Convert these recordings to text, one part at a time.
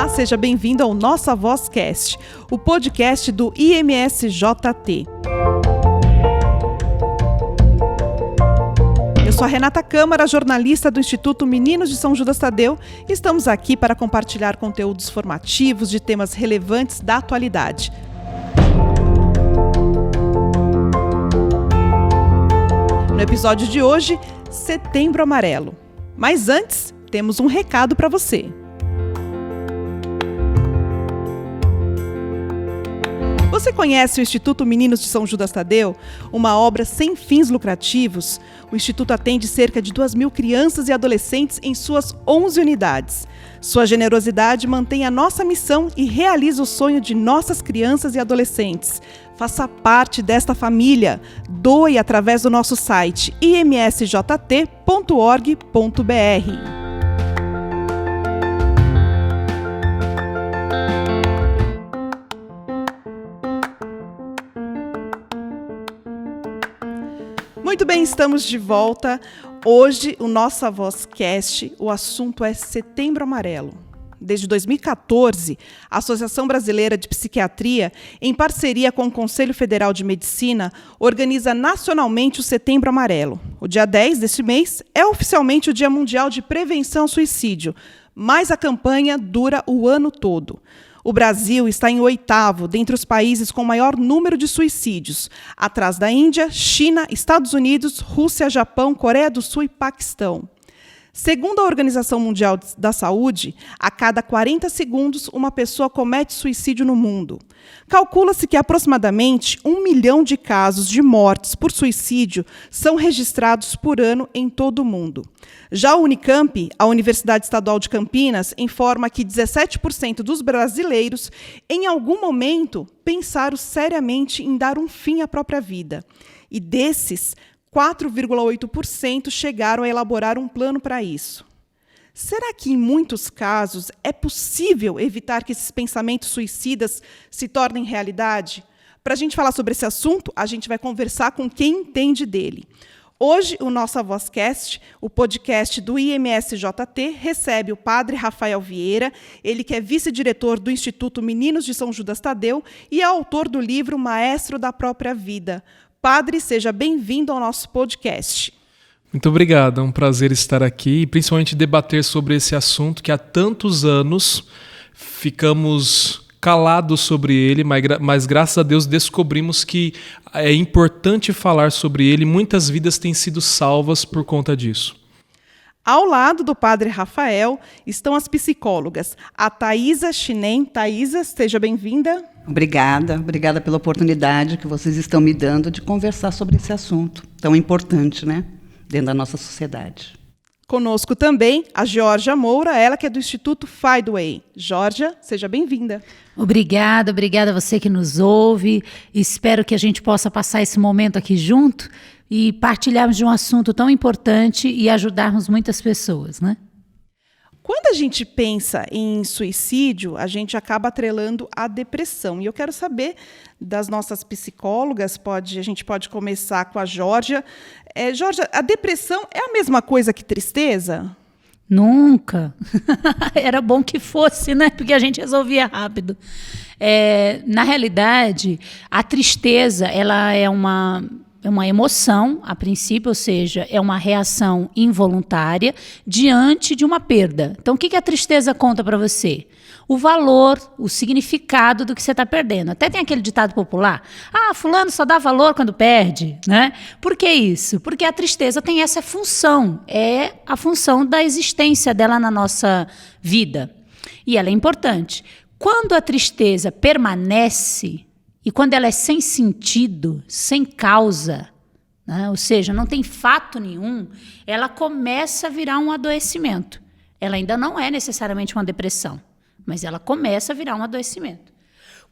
Olá, seja bem-vindo ao Nossa Vozcast, o podcast do IMSJT. Eu sou a Renata Câmara, jornalista do Instituto Meninos de São Judas Tadeu, e estamos aqui para compartilhar conteúdos formativos de temas relevantes da atualidade. No episódio de hoje, Setembro Amarelo. Mas antes, temos um recado para você. Você conhece o Instituto Meninos de São Judas Tadeu? Uma obra sem fins lucrativos? O Instituto atende cerca de 2.000 crianças e adolescentes em suas 11 unidades. Sua generosidade mantém a nossa missão e realiza o sonho de nossas crianças e adolescentes. Faça parte desta família. Doe através do nosso site imsjt.org.br. Muito bem, estamos de volta. Hoje, o Nossa Vozcast, o assunto é Setembro Amarelo. Desde 2014, a Associação Brasileira de Psiquiatria, em parceria com o Conselho Federal de Medicina, organiza nacionalmente o Setembro Amarelo. O dia 10 deste mês é oficialmente o Dia Mundial de Prevenção ao Suicídio, mas a campanha dura o ano todo. O Brasil está em 8º dentre os países com maior número de suicídios, atrás da Índia, China, Estados Unidos, Rússia, Japão, Coreia do Sul e Paquistão. Segundo a Organização Mundial da Saúde, a cada 40 segundos uma pessoa comete suicídio no mundo. Calcula-se que aproximadamente 1 milhão de casos de mortes por suicídio são registrados por ano em todo o mundo. Já a Unicamp, a Universidade Estadual de Campinas, informa que 17% dos brasileiros, em algum momento, pensaram seriamente em dar um fim à própria vida. E desses, 4,8% chegaram a elaborar um plano para isso. Será que, em muitos casos, é possível evitar que esses pensamentos suicidas se tornem realidade? Para a gente falar sobre esse assunto, a gente vai conversar com quem entende dele. Hoje, o Nossa Vozcast, o podcast do IMSJT, recebe o padre Rafael Vieira, ele que é vice-diretor do Instituto Meninos de São Judas Tadeu e é autor do livro Maestro da Própria Vida. Padre, seja bem-vindo ao nosso podcast. Muito obrigado, é um prazer estar aqui e principalmente debater sobre esse assunto que há tantos anos ficamos calados sobre ele, mas graças a Deus descobrimos que é importante falar sobre ele. Muitas vidas têm sido salvas por conta disso. Ao lado do padre Rafael estão as psicólogas, a Thaisa Chinem. Thaisa, seja bem-vinda. Obrigada pela oportunidade que vocês estão me dando de conversar sobre esse assunto tão importante, né, dentro da nossa sociedade. Conosco também a Georgia Moura, ela que é do Instituto Findway. Georgia, seja bem-vinda. Obrigada a você que nos ouve. Espero que a gente possa passar esse momento aqui junto e partilharmos de um assunto tão importante e ajudarmos muitas pessoas, né? Quando a gente pensa em suicídio, a gente acaba atrelando a depressão. E eu quero saber das nossas psicólogas, a gente pode começar com a Georgia. Georgia, a depressão é a mesma coisa que tristeza? Nunca. Era bom que fosse, né? Porque a gente resolvia rápido. Na realidade, a tristeza ela é uma emoção, a princípio, ou seja, é uma reação involuntária diante de uma perda. Então, o que a tristeza conta para você? O valor, o significado do que você está perdendo. Até tem aquele ditado popular, fulano só dá valor quando perde, né? Por que isso? Porque a tristeza tem essa função, é a função da existência dela na nossa vida. E ela é importante. Quando a tristeza permanece, e quando ela é sem sentido, sem causa, né? Ou seja, não tem fato nenhum, ela começa a virar um adoecimento. Ela ainda não é necessariamente uma depressão, mas ela começa a virar um adoecimento.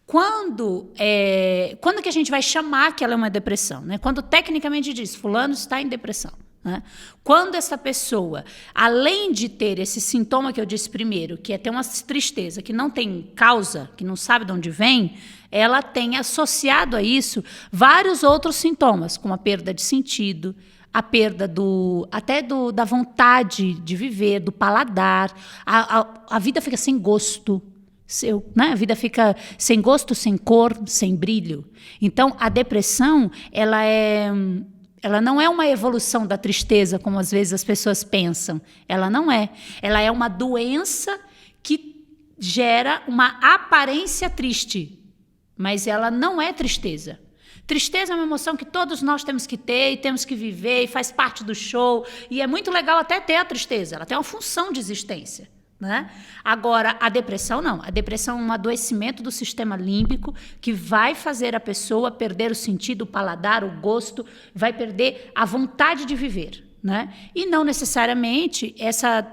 Quando que a gente vai chamar que ela é uma depressão? Né? Quando tecnicamente diz, fulano está em depressão. Né? Quando essa pessoa, além de ter esse sintoma que eu disse primeiro, que é ter uma tristeza que não tem causa, que não sabe de onde vem, ela tem associado a isso vários outros sintomas, como a perda de sentido, a perda da vontade de viver, do paladar, a vida fica sem gosto, A vida fica sem gosto, sem cor, sem brilho. Então, a depressão, ela não é uma evolução da tristeza, como às vezes as pessoas pensam. Ela não é. Ela é uma doença que gera uma aparência triste, mas ela não é tristeza. Tristeza é uma emoção que todos nós temos que ter e temos que viver e faz parte do show. E é muito legal até ter a tristeza. Ela tem uma função de existência. Né? Agora, a depressão não. A depressão é um adoecimento do sistema límbico que vai fazer a pessoa perder o sentido, o paladar, o gosto, vai perder a vontade de viver. Né? E não necessariamente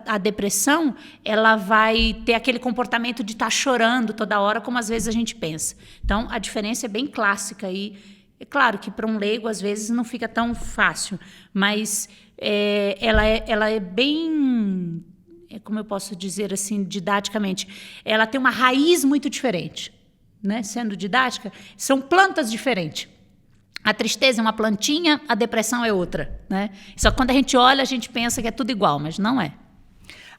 a depressão ela vai ter aquele comportamento de estar chorando toda hora, como às vezes a gente pensa. Então, a diferença é bem clássica. E é claro que para um leigo, às vezes, não fica tão fácil, mas ela é bem... como eu posso dizer assim, didaticamente, ela tem uma raiz muito diferente, né? Sendo didática, são plantas diferentes. A tristeza é uma plantinha, a depressão é outra, né? Só que quando a gente olha, a gente pensa que é tudo igual, mas não é.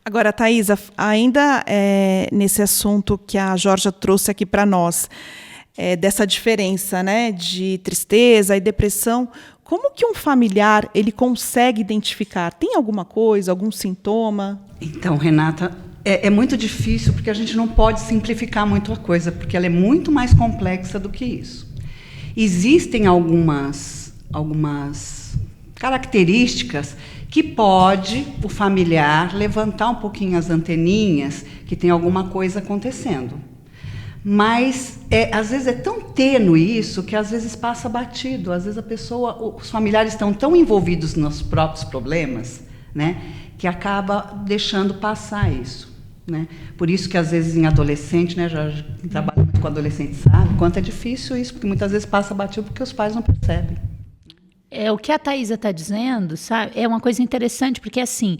Agora, Thaisa, ainda nesse assunto que a Georgia trouxe aqui para nós, dessa diferença, né, de tristeza e depressão, como que um familiar ele consegue identificar? Tem alguma coisa, algum sintoma? Então, Renata, é muito difícil porque a gente não pode simplificar muito a coisa, porque ela é muito mais complexa do que isso. Existem algumas características que pode o familiar levantar um pouquinho as anteninhas que tem alguma coisa acontecendo. Mas, às vezes, é tão tênue isso que, às vezes, passa batido. Às vezes, os familiares estão tão envolvidos nos próprios problemas, né, que acaba deixando passar isso. Né? Por isso que, às vezes, em adolescente, né, já trabalha muito com adolescente, sabe quanto é difícil isso, porque muitas vezes passa batido porque os pais não percebem. O que a Thaisa está dizendo, sabe, é uma coisa interessante, porque, assim,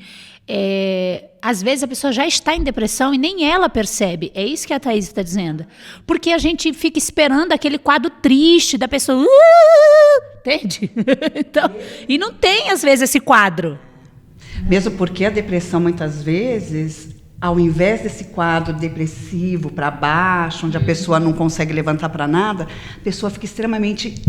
às vezes a pessoa já está em depressão e nem ela percebe. É isso que a Thaisa está dizendo. Porque a gente fica esperando aquele quadro triste da pessoa. Entende? Então, e não tem, às vezes, esse quadro. Mesmo porque a depressão, muitas vezes, ao invés desse quadro depressivo para baixo, onde a pessoa não consegue levantar para nada, a pessoa fica extremamente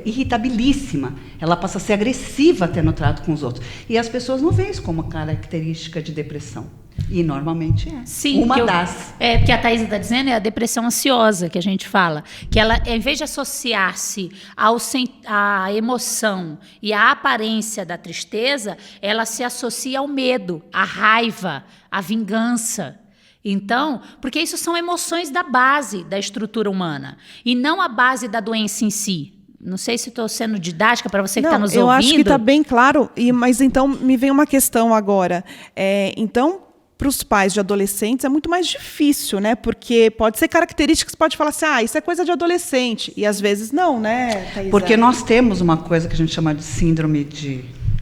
irritabilíssima. Ela passa a ser agressiva até no trato com os outros. E as pessoas não veem isso como característica de depressão. E normalmente é. Sim, uma das. Porque a Thaisa está dizendo é a depressão ansiosa que a gente fala. Que ela, em vez de associar-se à emoção e à aparência da tristeza, ela se associa ao medo, à raiva, à vingança. Então, porque isso são emoções da base da estrutura humana e não a base da doença em si. Não sei se estou sendo didática para você que está nos ouvindo. Eu acho que está bem claro, mas então me vem uma questão agora. Então, para os pais de adolescentes é muito mais difícil, né? Porque pode ser características, pode falar assim, isso é coisa de adolescente. E às vezes não, né, Thaisa? Porque nós temos uma coisa que a gente chama de síndrome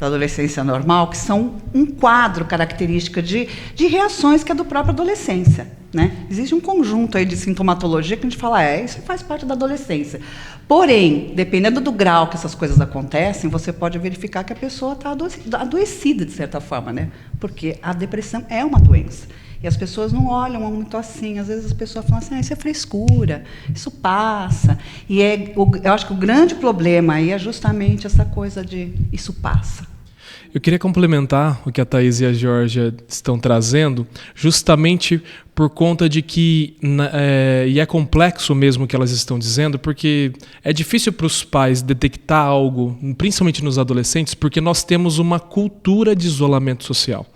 da adolescência normal, que são um quadro característico de reações que é do próprio adolescência. Né? Existe um conjunto aí de sintomatologia que a gente fala, isso faz parte da adolescência. Porém, dependendo do grau que essas coisas acontecem, você pode verificar que a pessoa está adoecida, de certa forma, né? Porque a depressão é uma doença. E as pessoas não olham muito assim. Às vezes as pessoas falam assim, isso é frescura, isso passa. E eu acho que o grande problema aí é justamente essa coisa de isso passa. Eu queria complementar o que a Thaisa e a Georgia estão trazendo, justamente por conta de que, e é complexo mesmo o que elas estão dizendo, porque é difícil para os pais detectar algo, principalmente nos adolescentes, porque nós temos uma cultura de isolamento social.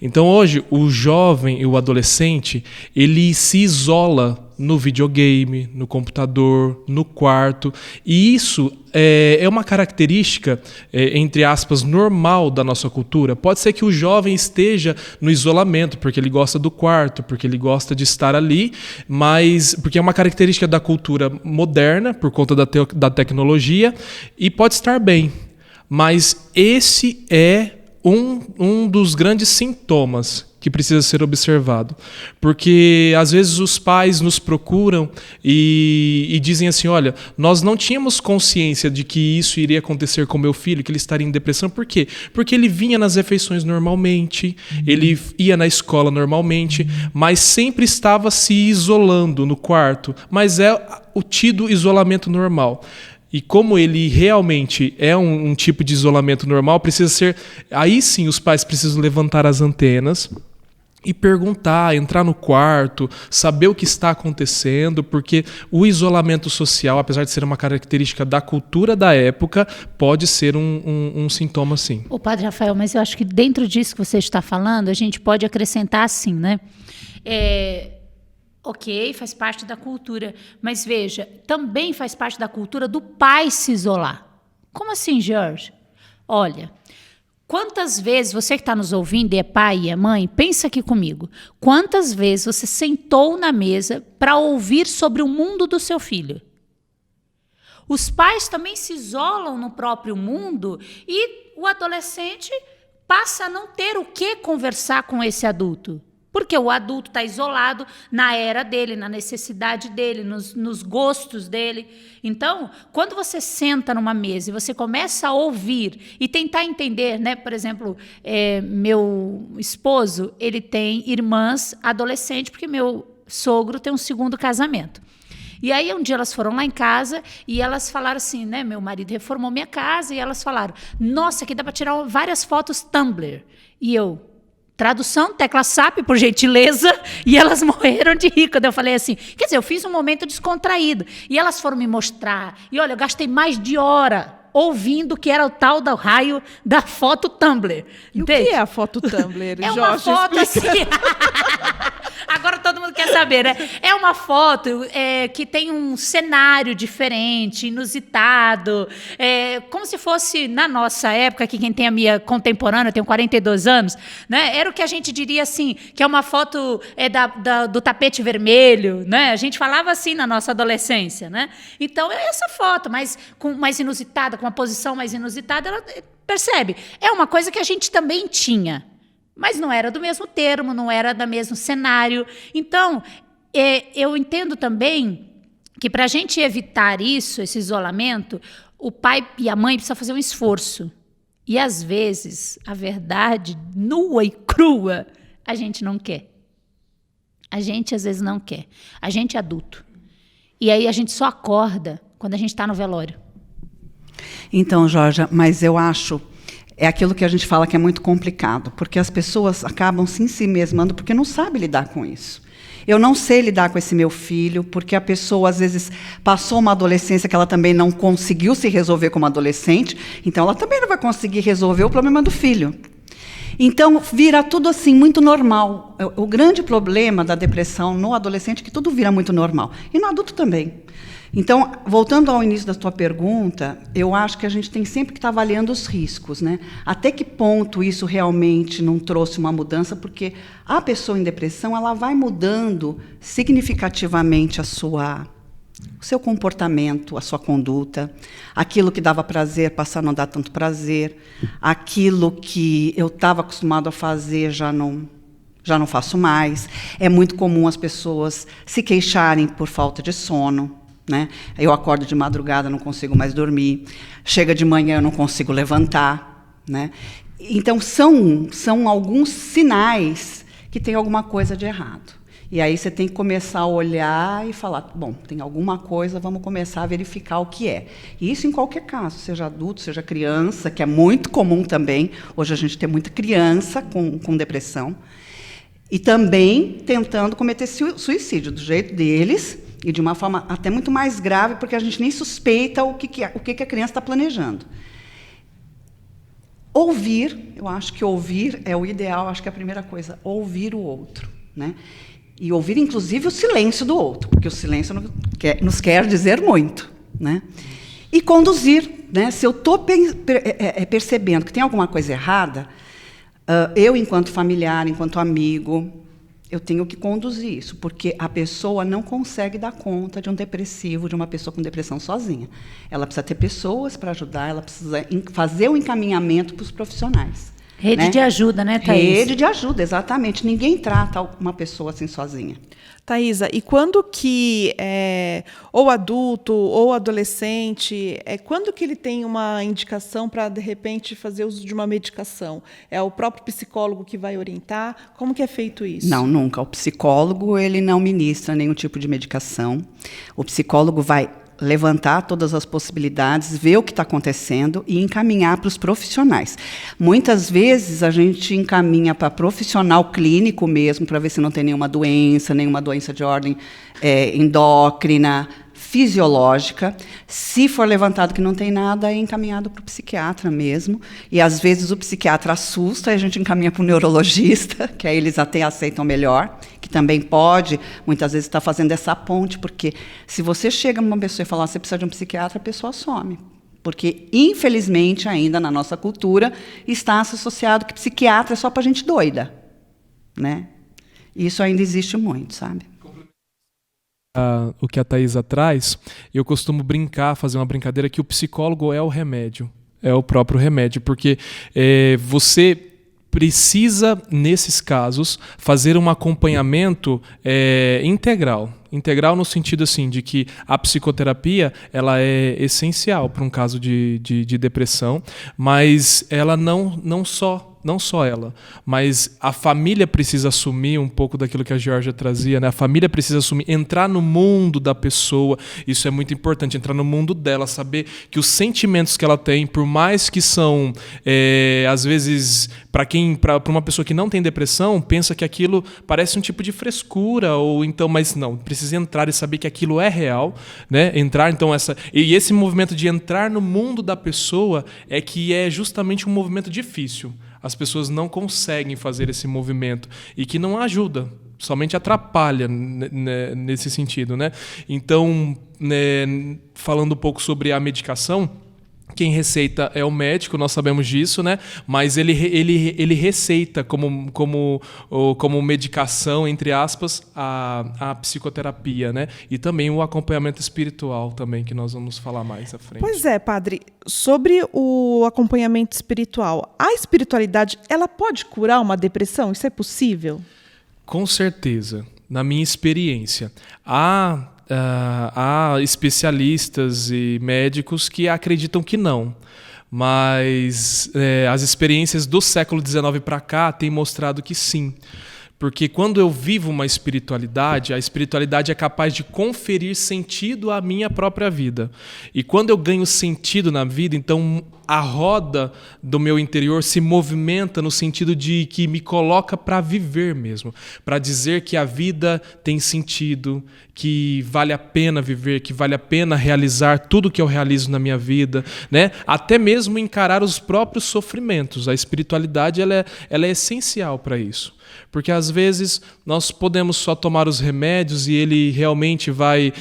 Então hoje o jovem e o adolescente, ele se isola no videogame, no computador, no quarto, e isso é uma característica, entre aspas, normal da nossa cultura. Pode ser que o jovem esteja no isolamento, porque ele gosta do quarto, porque ele gosta de estar ali, mas porque é uma característica da cultura moderna, por conta da tecnologia, e pode estar bem. Mas esse é um dos grandes sintomas que precisa ser observado. Porque, às vezes, os pais nos procuram e dizem assim, olha, nós não tínhamos consciência de que isso iria acontecer com meu filho, que ele estaria em depressão. Por quê? Porque ele vinha nas refeições normalmente, ele ia na escola normalmente, mas sempre estava se isolando no quarto. Mas é o tido isolamento normal. E como ele realmente é um tipo de isolamento normal, precisa ser... Aí sim os pais precisam levantar as antenas e perguntar, entrar no quarto, saber o que está acontecendo, porque o isolamento social, apesar de ser uma característica da cultura da época, pode ser um sintoma, sim. Ô, Padre Rafael, mas eu acho que dentro disso que você está falando, a gente pode acrescentar assim, né? Ok, faz parte da cultura, mas veja, também faz parte da cultura do pai se isolar. Como assim, Jorge? Olha, quantas vezes, você que está nos ouvindo e é pai e é mãe, pensa aqui comigo, quantas vezes você sentou na mesa para ouvir sobre o mundo do seu filho? Os pais também se isolam no próprio mundo e o adolescente passa a não ter o que conversar com esse adulto. Porque o adulto está isolado na era dele, na necessidade dele, nos gostos dele. Então, quando você senta numa mesa e você começa a ouvir e tentar entender, né? Por exemplo, meu esposo, ele tem irmãs adolescentes, porque meu sogro tem um segundo casamento. E aí, um dia elas foram lá em casa e elas falaram assim, né? Meu marido reformou minha casa e elas falaram, nossa, aqui dá para tirar várias fotos Tumblr. E eu... Tradução, tecla SAP, por gentileza, e elas morreram de rir quando eu falei assim. Quer dizer, eu fiz um momento descontraído. E elas foram me mostrar. E olha, eu gastei mais de hora ouvindo que era o tal do raio da foto Tumblr. E o que é a foto Tumblr, É uma foto assim... Agora todo mundo quer saber, né? É uma foto que tem um cenário diferente, inusitado, como se fosse, na nossa época, que quem tem a minha contemporânea, eu tenho 42 anos, né? Era o que a gente diria assim, que é uma foto do tapete vermelho, né? A gente falava assim na nossa adolescência, né? Então, é essa foto, mas mais inusitada, com uma posição mais inusitada, ela percebe. É uma coisa que a gente também tinha. Mas não era do mesmo termo, não era do mesmo cenário. Então, eu entendo também que para a gente evitar isso, esse isolamento, o pai e a mãe precisam fazer um esforço. E, às vezes, a verdade nua e crua, a gente não quer. A gente, às vezes, não quer. A gente é adulto. E aí a gente só acorda quando a gente está no velório. Então, Jorge, mas eu acho... É aquilo que a gente fala que é muito complicado, porque as pessoas acabam se ensimesmando porque não sabem lidar com isso. Eu não sei lidar com esse meu filho, porque a pessoa, às vezes, passou uma adolescência que ela também não conseguiu se resolver como adolescente, então ela também não vai conseguir resolver o problema do filho. Então, vira tudo assim, muito normal. O grande problema da depressão no adolescente é que tudo vira muito normal. E no adulto também. Então, voltando ao início da tua pergunta, eu acho que a gente tem sempre que estar avaliando os riscos, né? Até que ponto isso realmente não trouxe uma mudança, porque a pessoa em depressão ela vai mudando significativamente o seu comportamento, a sua conduta, aquilo que dava prazer passa a não dar tanto prazer, aquilo que eu estava acostumado a fazer já não faço mais. É muito comum as pessoas se queixarem por falta de sono. Né? Eu acordo de madrugada, não consigo mais dormir. Chega de manhã, eu não consigo levantar. Né? Então, são alguns sinais que tem alguma coisa de errado. E aí você tem que começar a olhar e falar, bom, tem alguma coisa, vamos começar a verificar o que é. E isso em qualquer caso, seja adulto, seja criança, que é muito comum também. Hoje a gente tem muita criança com depressão. E também tentando cometer suicídio, do jeito deles, e de uma forma até muito mais grave, porque a gente nem suspeita o que a criança está planejando. Ouvir, eu acho que ouvir é o ideal, acho que é a primeira coisa, ouvir o outro. Né? E ouvir, inclusive, o silêncio do outro, porque o silêncio nos quer dizer muito. Né? E conduzir. Né? Se eu estou percebendo que tem alguma coisa errada, eu, enquanto familiar, enquanto amigo, eu tenho que conduzir isso, porque a pessoa não consegue dar conta de um depressivo, de uma pessoa com depressão sozinha. Ela precisa ter pessoas para ajudar, ela precisa fazer o encaminhamento para os profissionais. Rede de ajuda, né, Thaís? Rede de ajuda, exatamente. Ninguém trata uma pessoa assim sozinha. Thaisa, e quando que ou adulto ou adolescente, quando que ele tem uma indicação para, de repente, fazer uso de uma medicação? É o próprio psicólogo que vai orientar? Como que é feito isso? Não, nunca. O psicólogo, ele não ministra nenhum tipo de medicação. O psicólogo vai levantar todas as possibilidades, ver o que está acontecendo e encaminhar para os profissionais. Muitas vezes a gente encaminha para profissional clínico mesmo, para ver se não tem nenhuma doença de ordem endócrina, fisiológica. Se for levantado que não tem nada, é encaminhado para o psiquiatra mesmo. E, às vezes, o psiquiatra assusta e a gente encaminha para o neurologista, que aí eles até aceitam melhor, que também pode, muitas vezes, estar fazendo essa ponte, porque se você chega uma pessoa e fala, você precisa de um psiquiatra, a pessoa some. Porque, infelizmente, ainda na nossa cultura, está associado que psiquiatra é só para gente doida, né? Isso ainda existe muito, sabe? O que a Thaisa traz, eu costumo fazer uma brincadeira que o psicólogo é o remédio, é o próprio remédio, porque você precisa, nesses casos, fazer um acompanhamento integral. Integral no sentido assim, de que a psicoterapia ela é essencial para um caso de depressão, mas ela não só ela, mas a família precisa assumir um pouco daquilo que a Georgia trazia, né? A família precisa assumir, entrar no mundo da pessoa, isso é muito importante, entrar no mundo dela, saber que os sentimentos que ela tem, por mais que são, às vezes, para uma pessoa que não tem depressão, pensa que aquilo parece um tipo de frescura, ou então, mas não, precisa entrar e saber que aquilo é real, né? Entrar, então, e esse movimento de entrar no mundo da pessoa é que é justamente um movimento difícil. As pessoas não conseguem fazer esse movimento e que não ajuda, somente atrapalha nesse sentido, né? Então, falando um pouco sobre a medicação, quem receita é o médico, nós sabemos disso, né? Mas ele receita como medicação, entre aspas, a psicoterapia, né? E também o acompanhamento espiritual também, que nós vamos falar mais à frente. Pois é, padre. Sobre o acompanhamento espiritual, a espiritualidade, ela pode curar uma depressão? Isso é possível? Com certeza. Na minha experiência, há especialistas e médicos que acreditam que não, mas as experiências do século XIX para cá têm mostrado que sim. Porque quando eu vivo uma espiritualidade, a espiritualidade é capaz de conferir sentido à minha própria vida. E quando eu ganho sentido na vida, então a roda do meu interior se movimenta no sentido de que me coloca para viver mesmo, para dizer que a vida tem sentido, que vale a pena viver, que vale a pena realizar tudo que eu realizo na minha vida, né? Até mesmo encarar os próprios sofrimentos. A espiritualidade ela é essencial para isso. Porque às vezes nós podemos só tomar os remédios e ele realmente vai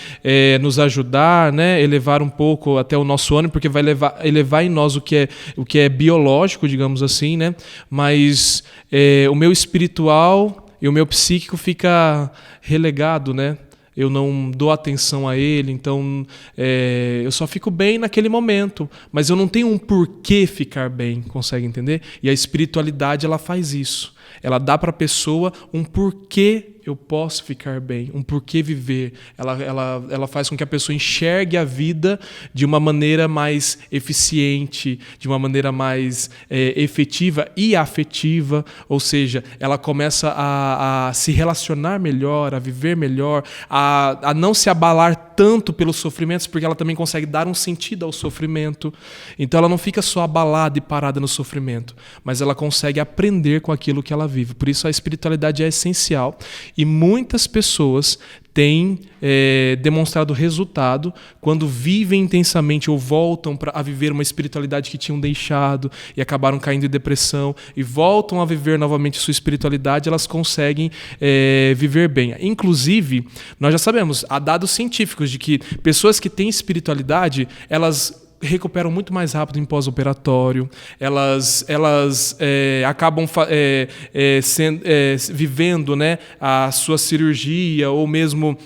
nos ajudar, né? Elevar um pouco até o nosso ânimo, porque vai elevar em nós o que é biológico, digamos assim, né? Mas o meu espiritual e o meu psíquico fica relegado, né? Eu não dou atenção a ele, então eu só fico bem naquele momento, mas eu não tenho um porquê ficar bem, consegue entender? E a espiritualidade ela faz isso. Ela dá para a pessoa um porquê eu posso ficar bem, um porquê viver. Ela faz com que a pessoa enxergue a vida de uma maneira mais eficiente, de uma maneira mais efetiva e afetiva, ou seja, ela começa a se relacionar melhor, a viver melhor, a não se abalar tanto pelos sofrimentos, porque ela também consegue dar um sentido ao sofrimento. Então ela não fica só abalada e parada no sofrimento, mas ela consegue aprender com aquilo que ela vive. Por isso a espiritualidade é essencial. E muitas pessoas têm demonstrado resultado quando vivem intensamente ou voltam a viver uma espiritualidade que tinham deixado e acabaram caindo em depressão e voltam a viver novamente sua espiritualidade, elas conseguem viver bem. Inclusive, nós já sabemos, há dados científicos de que pessoas que têm espiritualidade, elas recuperam muito mais rápido em pós-operatório, elas acabam vivendo, né, a sua cirurgia ou mesmo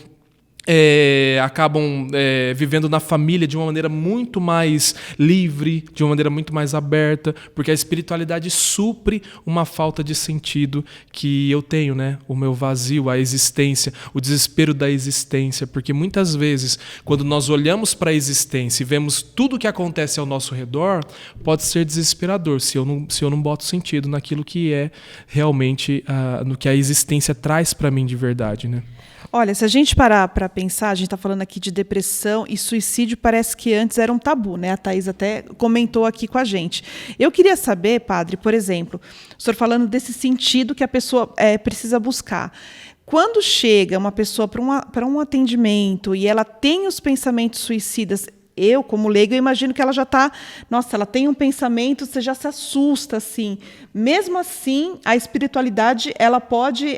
acabam vivendo na família de uma maneira muito mais livre, de uma maneira muito mais aberta, porque a espiritualidade supre uma falta de sentido que eu tenho, né? O meu vazio, a existência, o desespero da existência, porque muitas vezes, quando nós olhamos para a existência e vemos tudo o que acontece ao nosso redor, pode ser desesperador se eu não boto sentido naquilo que é realmente no que a existência traz para mim de verdade, né? Olha, se a gente parar para pensar, a gente está falando aqui de depressão e suicídio, parece que antes era um tabu, né? A Thaís até comentou aqui com a gente. Eu queria saber, padre, por exemplo, o senhor falando desse sentido que a pessoa precisa buscar. Quando chega uma pessoa para um atendimento e ela tem os pensamentos suicidas, eu, como leigo, eu imagino que ela já está... Nossa, ela tem um pensamento, você já se assusta, assim. Mesmo assim, a espiritualidade ela pode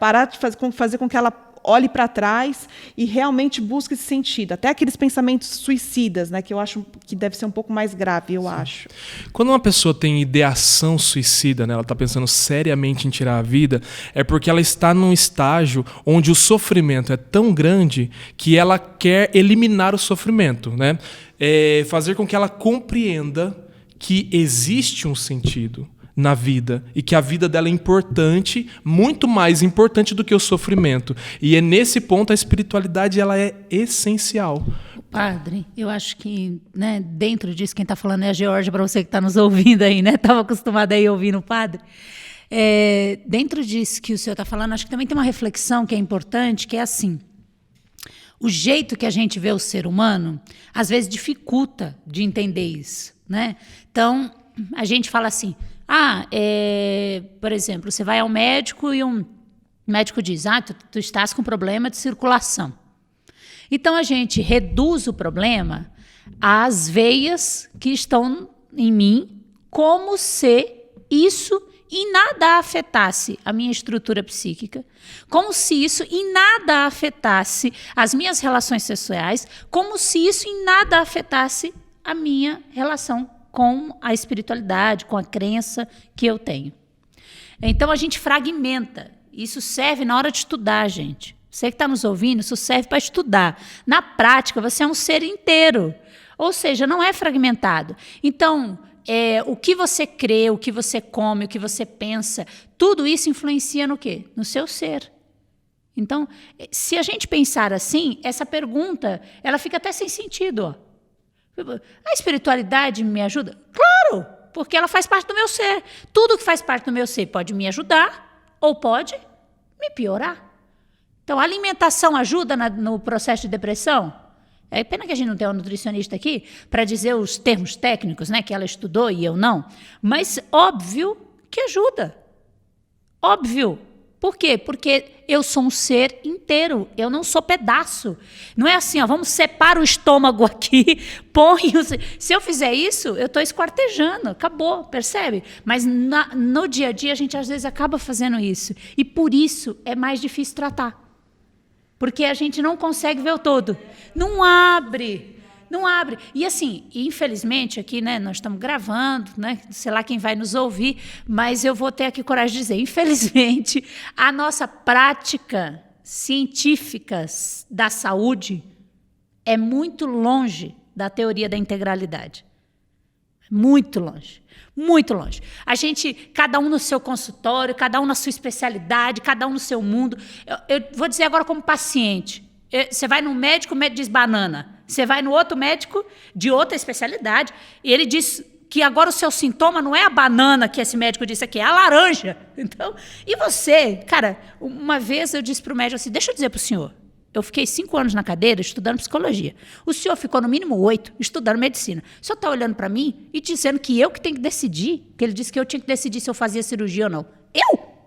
parar de fazer com que ela olhe para trás e realmente busque esse sentido. Até aqueles pensamentos suicidas, né, que eu acho que deve ser um pouco mais grave, eu acho. Quando uma pessoa tem ideação suicida, né, ela está pensando seriamente em tirar a vida, é porque ela está num estágio onde o sofrimento é tão grande que ela quer eliminar o sofrimento, né? Fazer com que ela compreenda que existe um sentido na vida e que a vida dela é importante, muito mais importante do que o sofrimento. E é nesse ponto a espiritualidade ela é essencial. Padre, eu acho que, né, dentro disso, quem está falando é a Georgia, para você que está nos ouvindo aí, né? Estava acostumada aí ouvindo o padre. Dentro disso que o senhor está falando, acho que também tem uma reflexão que é importante, que é assim: o jeito que a gente vê o ser humano, às vezes dificulta de entender isso, né? Então, a gente fala assim, por exemplo, você vai ao médico e um médico diz, tu estás com problema de circulação. Então, a gente reduz o problema às veias que estão em mim, como se isso em nada afetasse a minha estrutura psíquica, como se isso em nada afetasse as minhas relações sexuais, como se isso em nada afetasse a minha relação com a espiritualidade, com a crença que eu tenho. Então, a gente fragmenta. Isso serve na hora de estudar, gente. Você que está nos ouvindo, isso serve para estudar. Na prática, você é um ser inteiro. Ou seja, não é fragmentado. Então, o que você crê, o que você come, o que você pensa, tudo isso influencia no quê? No seu ser. Então, se a gente pensar assim, essa pergunta, ela fica até sem sentido, ó. A espiritualidade me ajuda? Claro, porque ela faz parte do meu ser. Tudo que faz parte do meu ser pode me ajudar ou pode me piorar. Então, a alimentação ajuda no processo de depressão? É pena que a gente não tem uma nutricionista aqui para dizer os termos técnicos, né, que ela estudou e eu não. Mas óbvio que ajuda. Óbvio. Por quê? Porque eu sou um ser inteiro, eu não sou pedaço. Não é assim, vamos separar o estômago aqui, se eu fizer isso, eu estou esquartejando, acabou, percebe? Mas no dia a dia a gente às vezes acaba fazendo isso. E por isso é mais difícil tratar. Porque a gente não consegue ver o todo. Não abre. E assim, infelizmente, aqui, né, nós estamos gravando, né, sei lá quem vai nos ouvir, mas eu vou ter aqui coragem de dizer, infelizmente, a nossa prática científica da saúde é muito longe da teoria da integralidade. Muito longe. Muito longe. A gente, cada um no seu consultório, cada um na sua especialidade, cada um no seu mundo. Eu vou dizer agora como paciente. Você vai num médico, o médico diz banana. Você vai no outro médico de outra especialidade e ele diz que agora o seu sintoma não é a banana que esse médico disse aqui, é a laranja. Então, e você, cara, uma vez eu disse para o médico assim, deixa eu dizer para o senhor, eu fiquei 5 anos na cadeira estudando psicologia. O senhor ficou no mínimo 8 estudando medicina. O senhor está olhando para mim e dizendo que eu que tenho que decidir, que ele disse que eu tinha que decidir se eu fazia cirurgia ou não. Eu?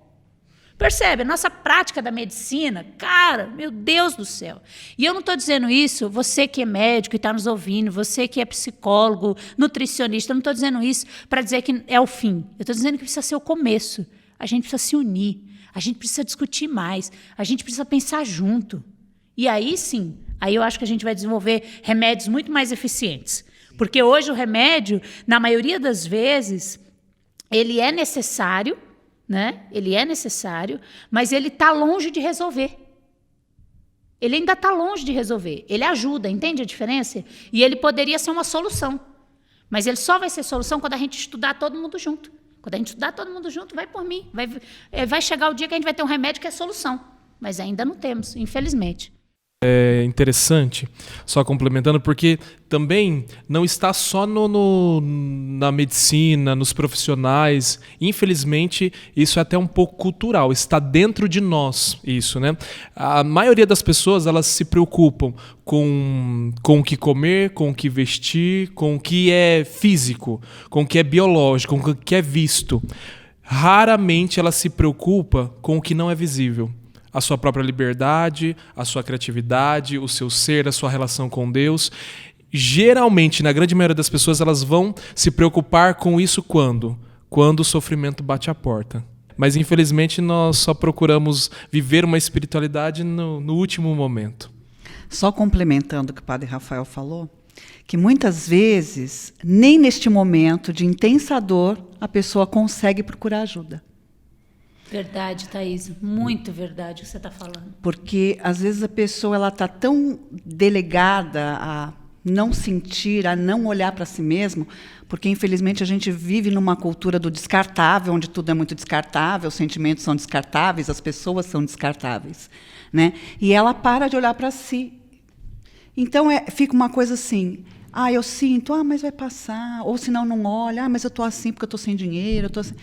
Percebe? A nossa prática da medicina, cara, meu Deus do céu. E eu não estou dizendo isso, você que é médico e está nos ouvindo, você que é psicólogo, nutricionista, eu não estou dizendo isso para dizer que é o fim. Eu estou dizendo que precisa ser o começo. A gente precisa se unir, a gente precisa discutir mais, a gente precisa pensar junto. E aí sim, aí eu acho que a gente vai desenvolver remédios muito mais eficientes. Porque hoje o remédio, na maioria das vezes, ele é necessário, né? Ele é necessário, mas ele está longe de resolver. Ele ainda está longe de resolver. Ele ajuda, entende a diferença? E ele poderia ser uma solução. Mas ele só vai ser solução quando a gente estudar todo mundo junto. Quando a gente estudar todo mundo junto, vai por mim. Vai chegar o dia que a gente vai ter um remédio que é solução. Mas ainda não temos, infelizmente. É interessante, só complementando, porque também não está só na medicina, nos profissionais. Infelizmente, isso é até um pouco cultural, está dentro de nós isso, né? A maioria das pessoas, elas se preocupam com o que comer, com o que vestir, com o que é físico, com o que é biológico, com o que é visto. Raramente ela se preocupa com o que não é visível. A sua própria liberdade, a sua criatividade, o seu ser, a sua relação com Deus. Geralmente, na grande maioria das pessoas, elas vão se preocupar com isso quando? Quando o sofrimento bate a porta. Mas, infelizmente, nós só procuramos viver uma espiritualidade no último momento. Só complementando o que o Padre Rafael falou, que muitas vezes, nem neste momento de intensa dor, a pessoa consegue procurar ajuda. Verdade, Thaís. Muito verdade o que você está falando. Porque, às vezes, a pessoa está tão delegada a não sentir, a não olhar para si mesmo, porque, infelizmente, a gente vive numa cultura do descartável, onde tudo é muito descartável, os sentimentos são descartáveis, as pessoas são descartáveis, né? E ela para de olhar para si. Então, fica uma coisa assim... eu sinto, mas vai passar. Ou, senão, não olha. Mas eu estou assim porque eu estou sem dinheiro, eu estou assim...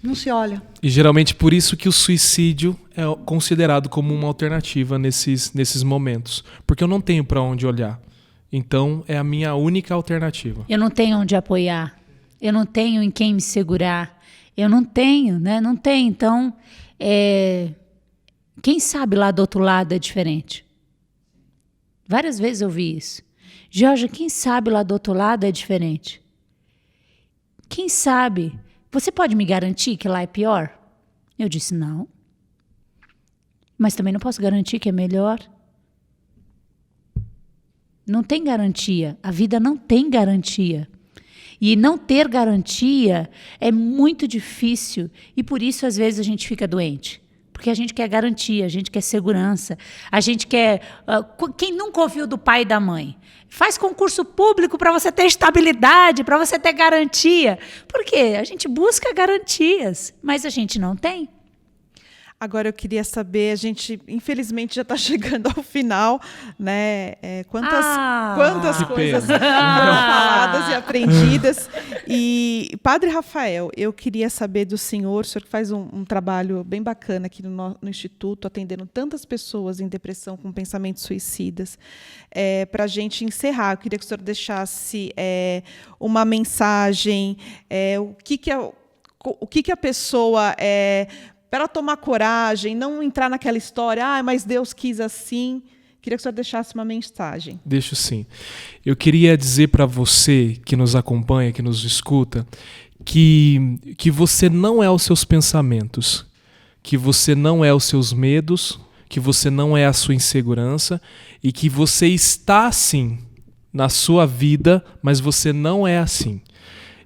Não se olha. E geralmente por isso que o suicídio é considerado como uma alternativa nesses momentos. Porque eu não tenho para onde olhar. Então é a minha única alternativa. Eu não tenho onde apoiar. Eu não tenho em quem me segurar. Eu não tenho, né? Não tenho. Então, quem sabe lá do outro lado é diferente. Várias vezes eu vi isso. Jorge, quem sabe lá do outro lado é diferente? Quem sabe... Você pode me garantir que lá é pior? Eu disse, não. Mas também não posso garantir que é melhor. Não tem garantia. A vida não tem garantia. E não ter garantia é muito difícil. E por isso, às vezes, a gente fica doente. Porque a gente quer garantia, a gente quer segurança. A gente quer... quem nunca ouviu do pai e da mãe? Faz concurso público para você ter estabilidade, para você ter garantia. Por quê? A gente busca garantias, mas a gente não tem. Agora eu queria saber, a gente infelizmente já está chegando ao final, né? Quantas coisas foram faladas e aprendidas. E Padre Rafael, eu queria saber do senhor que faz um trabalho bem bacana aqui no Instituto, atendendo tantas pessoas em depressão com pensamentos suicidas. Para a gente encerrar, eu queria que o senhor deixasse uma mensagem, o que a pessoa... para ela tomar coragem, não entrar naquela história, mas Deus quis assim. Queria que o senhor deixasse uma mensagem. Deixo sim. Eu queria dizer para você que nos acompanha, que nos escuta, que você não é os seus pensamentos, que você não é os seus medos, que você não é a sua insegurança e que você está assim na sua vida, mas você não é assim.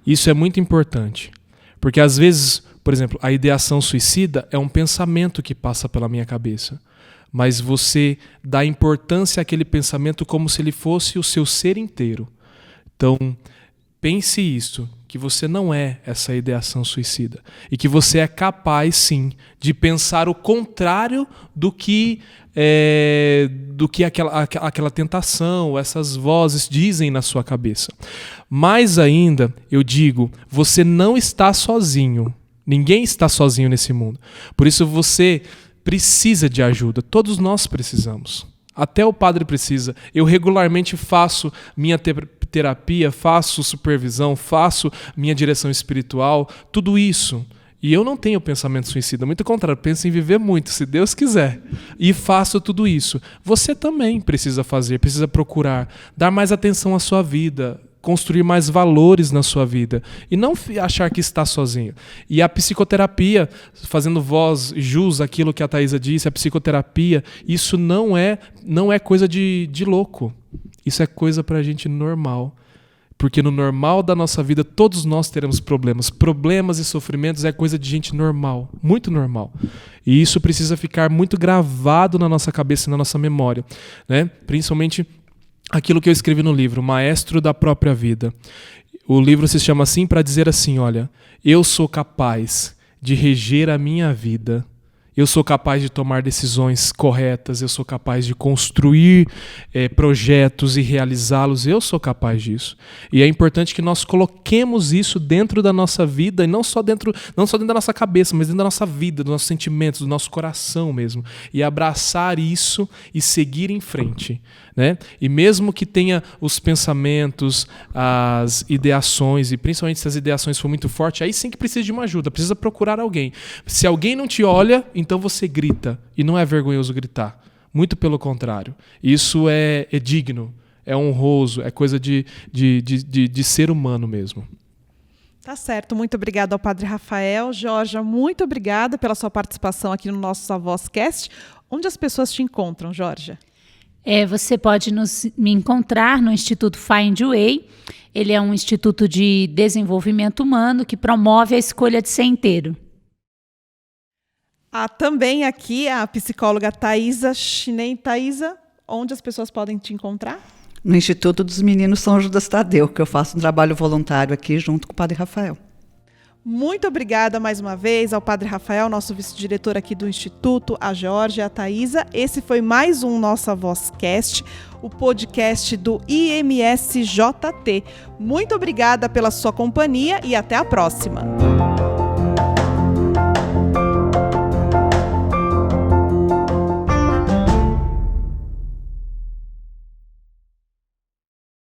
Isso é muito importante, porque às vezes... Por exemplo, a ideação suicida é um pensamento que passa pela minha cabeça, mas você dá importância àquele pensamento como se ele fosse o seu ser inteiro. Então, pense isso, que você não é essa ideação suicida e que você é capaz, sim, de pensar o contrário do que aquela tentação, essas vozes dizem na sua cabeça. Mais ainda, eu digo, você não está sozinho. Ninguém está sozinho nesse mundo. Por isso você precisa de ajuda. Todos nós precisamos. Até o padre precisa. Eu regularmente faço minha terapia, faço supervisão, faço minha direção espiritual, tudo isso. E eu não tenho pensamento suicida. Muito contrário, penso em viver muito, se Deus quiser. E faço tudo isso. Você também precisa fazer, precisa procurar, dar mais atenção à sua vida, construir mais valores na sua vida e não achar que está sozinho. E a psicoterapia, fazendo jus àquilo que a Thaisa disse, a psicoterapia, isso não é coisa de louco. Isso é coisa para gente normal. Porque no normal da nossa vida, todos nós teremos problemas. Problemas e sofrimentos é coisa de gente normal, muito normal. E isso precisa ficar muito gravado na nossa cabeça e na nossa memória, né? Principalmente aquilo que eu escrevi no livro, Maestro da Própria Vida. O livro se chama assim para dizer assim, olha, eu sou capaz de reger a minha vida. Eu sou capaz de tomar decisões corretas, eu sou capaz de construir projetos e realizá-los, eu sou capaz disso. E é importante que nós coloquemos isso dentro da nossa vida, e não só dentro da nossa cabeça, mas dentro da nossa vida, dos nossos sentimentos, do nosso coração mesmo. E abraçar isso e seguir em frente, né? E mesmo que tenha os pensamentos, as ideações, e principalmente se as ideações for muito fortes, aí sim que precisa de uma ajuda, precisa procurar alguém. Se alguém não te olha, então você grita, e não é vergonhoso gritar. Muito pelo contrário. Isso é digno, é honroso, é coisa de ser humano mesmo. Tá certo, muito obrigada ao Padre Rafael. Georgia, muito obrigada pela sua participação aqui no nosso Avoscast. Onde as pessoas te encontram, Georgia? Você pode me encontrar no Instituto Findway. Ele é um instituto de desenvolvimento humano que promove a escolha de ser inteiro. Também aqui a psicóloga Thaisa Chinem. Thaisa, onde as pessoas podem te encontrar? No Instituto dos Meninos São Judas Tadeu, que eu faço um trabalho voluntário aqui junto com o Padre Rafael. Muito obrigada mais uma vez ao Padre Rafael, nosso vice-diretor aqui do Instituto, a Georgia, a Thaisa. Esse foi mais um Nossa Vozcast, o podcast do IMSJT. Muito obrigada pela sua companhia e até a próxima.